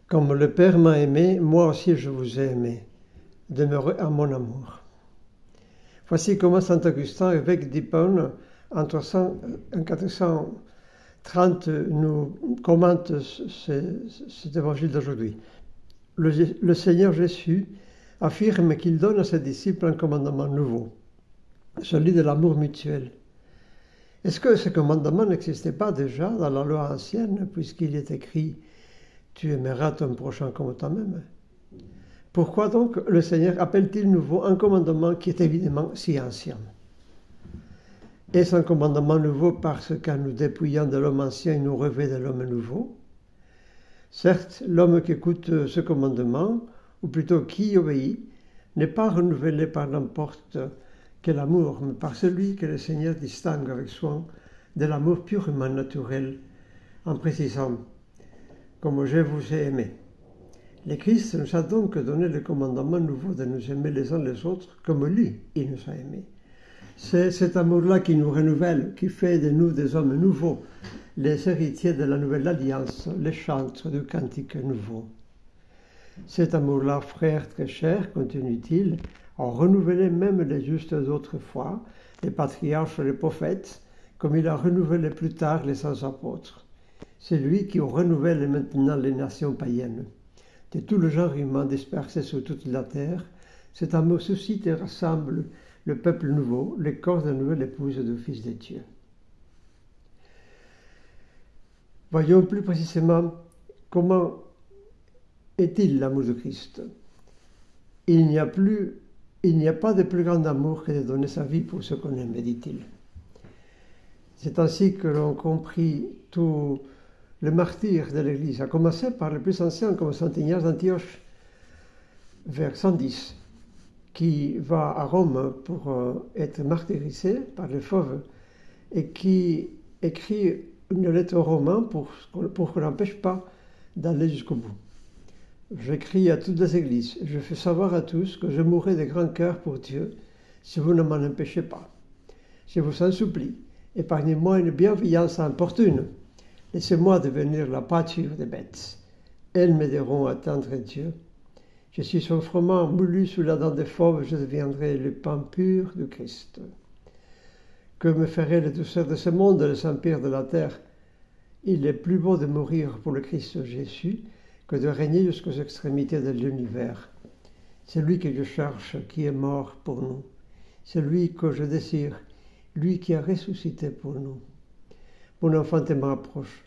Comme le Père m'a aimé, moi aussi je vous ai aimé. Demeurez en mon amour. Voici comment saint Augustin, évêque d'Hippone, en 430, nous commente cet évangile d'aujourd'hui. Le Seigneur Jésus affirme qu'il donne à ses disciples un commandement nouveau, celui de l'amour mutuel. Est-ce que ce commandement n'existait pas déjà dans la loi ancienne, puisqu'il est écrit « Tu aimeras ton prochain comme toi-même » ? Pourquoi donc le Seigneur appelle-t-il nouveau un commandement qui est évidemment si ancien ? Est-ce un commandement nouveau parce qu'en nous dépouillant de l'homme ancien, il nous revêt de l'homme nouveau ? Certes, l'homme qui écoute ce commandement, ou plutôt qui y obéit, n'est pas renouvelé par n'importe quel amour, mais par celui que le Seigneur distingue avec soin de l'amour purement naturel, en précisant « comme je vous ai aimé ». Le Christ nous a donc donné le commandement nouveau de nous aimer les uns les autres comme lui, il nous a aimés. C'est cet amour-là qui nous renouvelle, qui fait de nous des hommes nouveaux, les héritiers de la nouvelle alliance, les chantres du cantique nouveau. Cet amour-là, frères très chers, continue-t-il, a renouvelé même les justes d'autrefois, les patriarches et les prophètes, comme il a renouvelé plus tard les saints apôtres. C'est lui qui renouvelle maintenant les nations païennes. De tout le genre humain dispersé sur toute la terre, cet amour suscite et rassemble le peuple nouveau, les corps de nouvelle épouse du Fils de Dieu. Voyons plus précisément comment est-il l'amour de Christ. Il n'y a pas de plus grand amour que de donner sa vie pour ce qu'on aime, dit-il. C'est ainsi que l'on comprit tout le martyr de l'Église, à commencer par le plus ancien comme saint Ignace d'Antioche, vers 110, qui va à Rome pour être martyrisé par les fauves et qui écrit une lettre aux Romains pour qu'on n'empêche pas d'aller jusqu'au bout. J'écris à toutes les églises, je fais savoir à tous que je mourrai de grand cœur pour Dieu si vous ne m'en empêchez pas. Je vous en supplie, épargnez-moi une bienveillance importune. Laissez-moi devenir la pâture des bêtes. Elles m'aideront à atteindre Dieu. Je suis son froment moulu sous la dent des fauves, je deviendrai le pain pur du Christ. Que me ferait les douceurs de ce monde, les empires de la terre? Il est plus beau de mourir pour le Christ Jésus que de régner jusqu'aux extrémités de l'univers. C'est lui que je cherche, qui est mort pour nous. C'est lui que je désire, lui qui a ressuscité pour nous. Mon enfant te m'approche.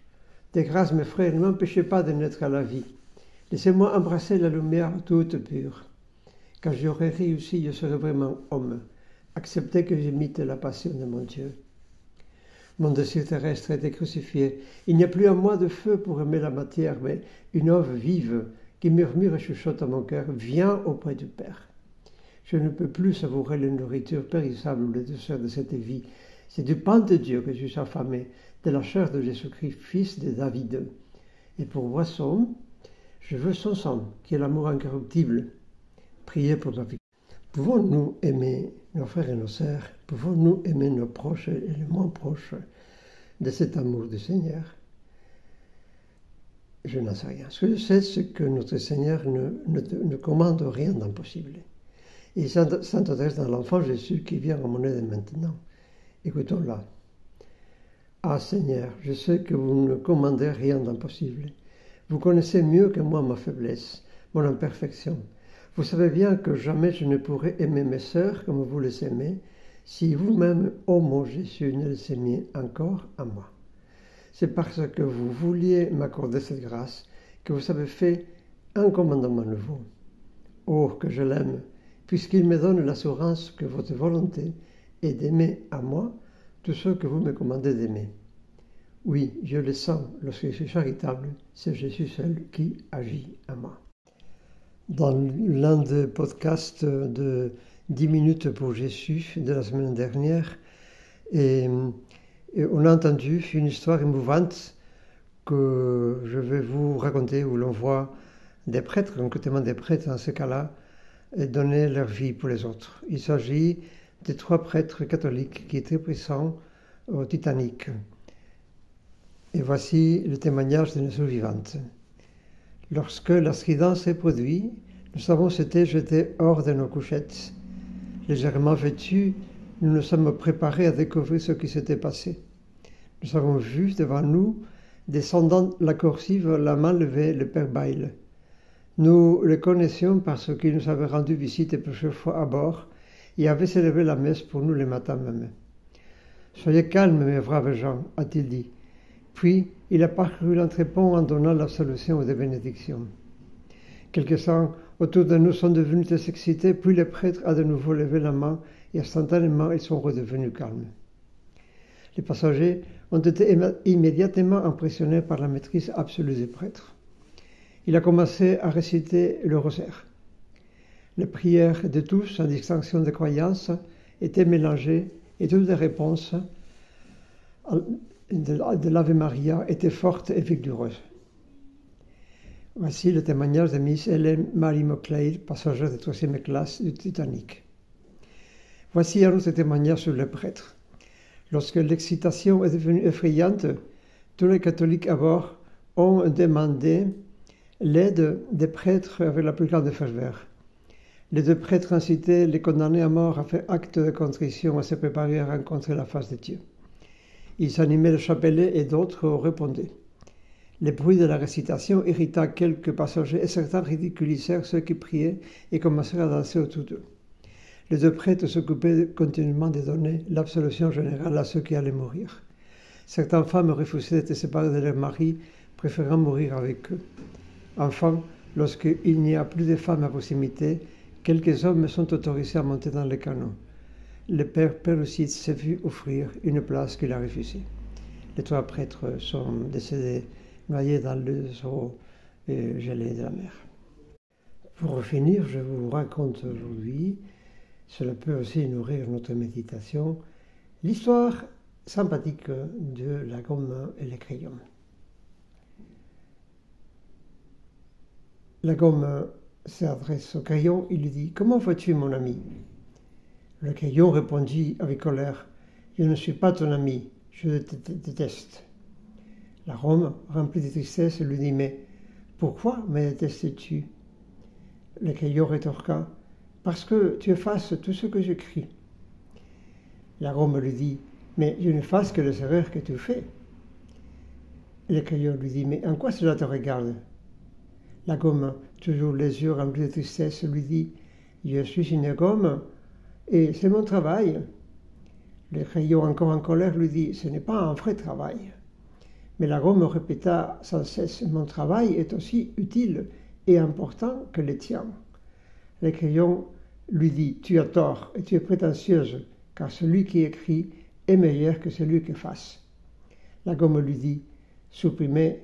De grâce, mes frères, ne m'empêchez pas de naître à la vie. Laissez-moi embrasser la lumière toute pure. Quand j'aurai réussi, je serai vraiment homme. Acceptez que j'imite la passion de mon Dieu. Mon désir terrestre a été crucifié. Il n'y a plus en moi de feu pour aimer la matière, mais une œuvre vive qui murmure et chuchote à mon cœur. Viens auprès du Père. Je ne peux plus savourer la nourriture périssable ou les douceurs de cette vie. C'est du pain de Dieu que je suis affamé, de la chair de Jésus-Christ, fils de David. Et pour boisson, je veux son sang, qui est l'amour incorruptible. Priez pour la vie. Pouvons-nous aimer nos frères et nos sœurs? Pouvons-nous aimer nos proches et les moins proches de cet amour du Seigneur? Je n'en sais rien. Ce que je sais, c'est que notre Seigneur ne commande rien d'impossible. Il s'adresse dans l'enfant Jésus qui vient à mon aide maintenant. Écoutons-la. Ah Seigneur, je sais que vous ne commandez rien d'impossible. Vous connaissez mieux que moi ma faiblesse, mon imperfection. Vous savez bien que jamais je ne pourrais aimer mes sœurs comme vous les aimez, si vous-même, ô mon Jésus, ne les aimiez encore à moi. C'est parce que vous vouliez m'accorder cette grâce que vous avez fait un commandement nouveau. Oh, que je l'aime, puisqu'il me donne l'assurance que votre volonté est d'aimer à moi tous ceux que vous me commandez d'aimer. Oui, je le sens lorsque je suis charitable, c'est Jésus seul qui agit à moi. Dans l'un des podcasts de 10 minutes pour Jésus de la semaine dernière, et on a entendu une histoire émouvante que je vais vous raconter, où l'on voit des prêtres, concrètement des prêtres dans ce cas-là, donner leur vie pour les autres. Il s'agit de 3 prêtres catholiques qui étaient présents au Titanic. Et voici le témoignage d'une survivante. Lorsque l'accident s'est produit, nous avons été jetés hors de nos couchettes. Légèrement vêtus, nous nous sommes préparés à découvrir ce qui s'était passé. Nous avons vu devant nous, descendant la coursive, la main levée, le père Bayle. Nous le connaissions parce qu'il nous avait rendu visite plusieurs fois à bord et avait célébré la messe pour nous le matin même. « Soyez calmes, mes braves gens, a-t-il dit. Puis il a parcouru l'entrepont en donnant l'absolution des bénédictions. Quelques-uns autour de nous sont devenus très excités, puis le prêtre a de nouveau levé la main et instantanément ils sont redevenus calmes. Les passagers ont été immédiatement impressionnés par la maîtrise absolue du prêtre. Il a commencé à réciter le rosaire. Les prières de tous, sans distinction de croyance, étaient mélangées et toutes les réponses de l'Ave Maria étaient fortes et vigoreuses. Voici le témoignage de Miss Helen Marie McLeod, passagère de 3e classe du Titanic. Voici un autre témoignage sur le prêtre. Lorsque l'excitation est devenue effrayante, tous les catholiques à bord ont demandé l'aide des prêtres avec la plus grande ferveur. Les deux prêtres incitaient les condamnés à mort à faire acte de contrition, à se préparer à rencontrer la face de Dieu. Ils animaient le chapelet et d'autres répondaient. Le bruit de la récitation irrita quelques passagers et certains ridiculisèrent ceux qui priaient et commencèrent à danser autour d'eux. Les deux prêtres s'occupaient continuellement de donner l'absolution générale à ceux qui allaient mourir. Certaines femmes refusaient d'être séparées de leur mari, préférant mourir avec eux. Enfin, lorsqu'il n'y a plus de femmes à proximité, quelques hommes sont autorisés à monter dans le canot. Le père Pérucide s'est vu offrir une place qu'il a refusée. Les trois prêtres sont décédés, noyés dans l'eau gelée de la mer. Pour finir, je vous raconte aujourd'hui, cela peut aussi nourrir notre méditation, l'histoire sympathique de la gomme et les crayons. La gomme s'adresse au crayon, il lui dit « Comment vas-tu, mon ami ?» Le crayon répondit avec colère « Je ne suis pas ton ami, je te déteste. » La gomme, remplie de tristesse, lui dit « Mais pourquoi me détestes-tu » Le crayon rétorqua « Parce que tu effaces tout ce que j'écris. » La gomme lui dit « Mais je n'efface que les erreurs que tu fais. » Le crayon lui dit « Mais en quoi cela te regarde ?» La gomme, toujours les yeux remplis de tristesse, lui dit « Je suis une gomme et c'est mon travail. » Le crayon, encore en colère, lui dit « Ce n'est pas un vrai travail. » Mais la gomme répéta sans cesse « Mon travail est aussi utile et important que le tien. » Le crayon lui dit « Tu as tort et tu es prétentieuse, car celui qui écrit est meilleur que celui qui efface. » La gomme lui dit « Supprimer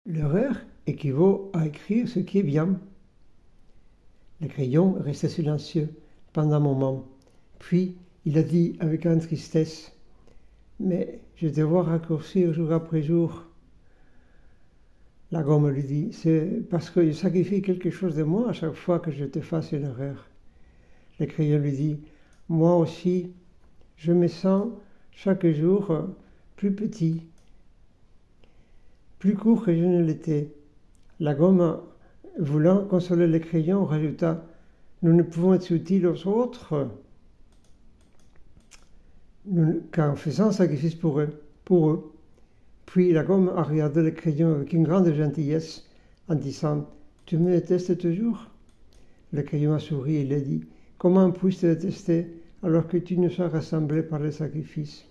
l'erreur équivaut à écrire ce qui est bien. » Le crayon restait silencieux pendant un moment. Puis il a dit avec grande tristesse « Mais je te vois raccourcir jour après jour. » La gomme lui dit « C'est parce que je sacrifie quelque chose de moi à chaque fois que je te fasse une erreur. » Le crayon lui dit « Moi aussi, je me sens chaque jour plus petit, plus court que je ne l'étais. » La gomme, voulant consoler le crayon, rajouta « Nous ne pouvons être utiles aux autres qu'en faisant sacrifice pour eux. » Puis la gomme a regardé le crayon avec une grande gentillesse en disant « Tu me détestes toujours ?» Le crayon a souri et il a dit « Comment puis-je te détester alors que tu nous as rassemblés par le sacrifice ?»